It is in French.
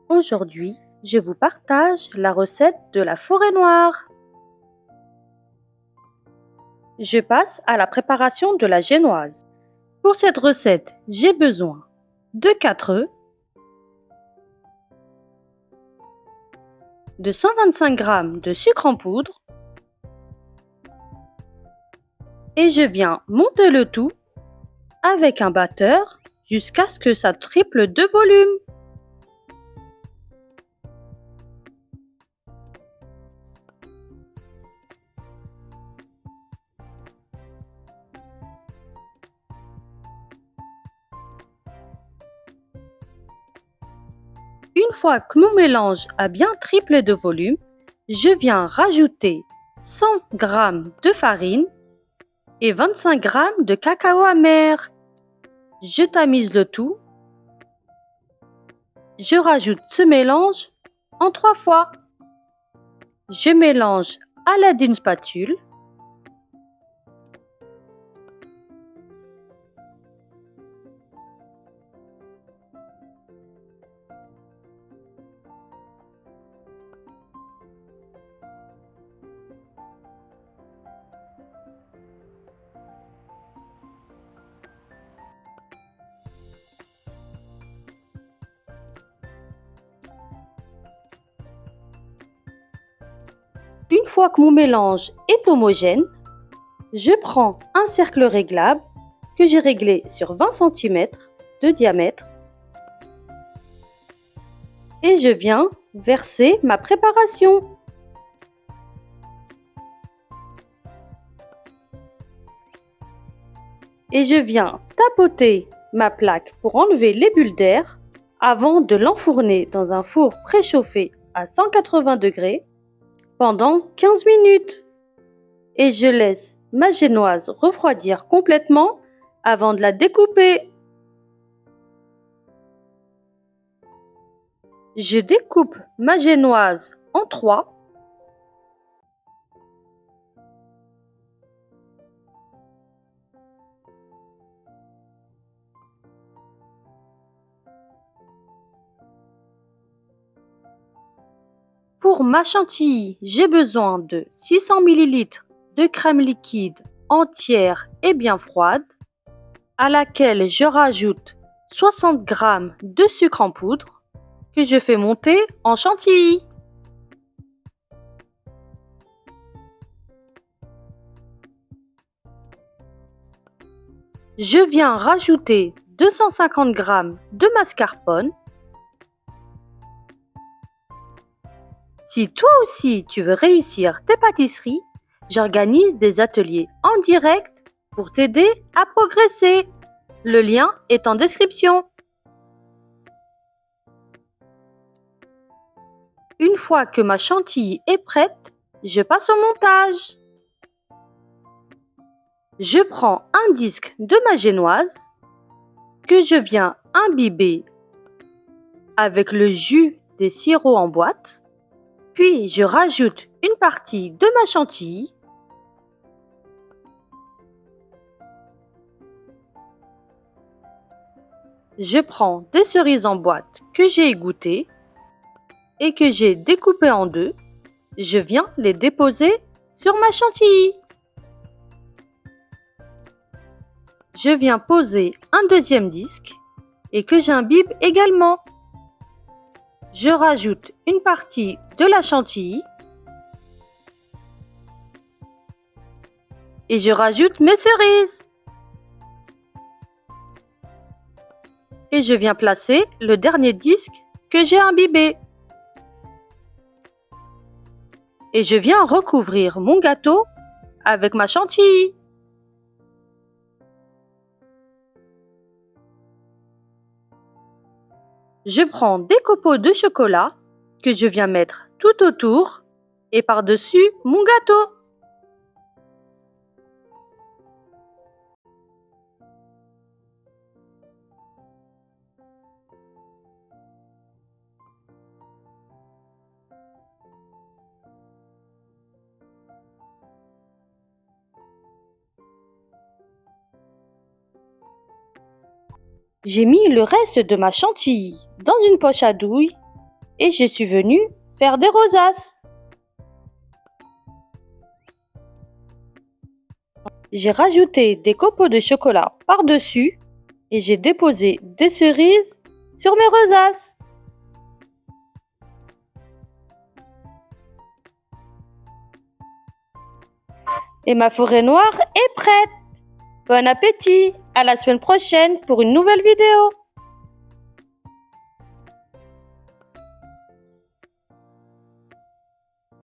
Aujourd'hui, je vous partage la recette de la forêt noire. Je passe à la préparation de la génoise. Pour cette recette, j'ai besoin de 4 œufs, de 125 g de sucre en poudre et je viens monter le tout avec un batteur jusqu'à ce que ça triple de volume. Une fois que mon mélange a bien triplé de volume, je viens rajouter 100 g de farine et 25 g de cacao amer. Je tamise le tout. Je rajoute ce mélange en 3 fois. Je mélange à l'aide d'une spatule. Une fois que mon mélange est homogène, je prends un cercle réglable que j'ai réglé sur 20 cm de diamètre et je viens verser ma préparation. Et je viens tapoter ma plaque pour enlever les bulles d'air avant de l'enfourner dans un four préchauffé à 180 degrés pendant 15 minutes. Et je laisse ma génoise refroidir complètement avant de la découper. Je découpe ma génoise en 3. Pour ma chantilly, j'ai besoin de 600 ml de crème liquide entière et bien froide, à laquelle je rajoute 60 g de sucre en poudre que je fais monter en chantilly. Je viens rajouter 250 g de mascarpone. Si toi aussi tu veux réussir tes pâtisseries, j'organise des ateliers en direct pour t'aider à progresser. Le lien est en description. Une fois que ma chantilly est prête, je passe au montage. Je prends un disque de ma génoise que je viens imbiber avec le jus des sirops en boîte. Puis je rajoute une partie de ma chantilly. Je prends des cerises en boîte que j'ai égouttées et que j'ai découpées en deux. Je viens les déposer sur ma chantilly. Je viens poser un deuxième disque et que j'imbibe également. Je rajoute une partie de la chantilly et je rajoute mes cerises. Et je viens placer le dernier disque que j'ai imbibé. Et je viens recouvrir mon gâteau avec ma chantilly. Je prends des copeaux de chocolat que je viens mettre tout autour et par-dessus mon gâteau. J'ai mis le reste de ma chantilly dans une poche à douille et je suis venue faire des rosaces. J'ai rajouté des copeaux de chocolat par-dessus et j'ai déposé des cerises sur mes rosaces. Et ma forêt noire est prête. Bon appétit! À la semaine prochaine pour une nouvelle vidéo.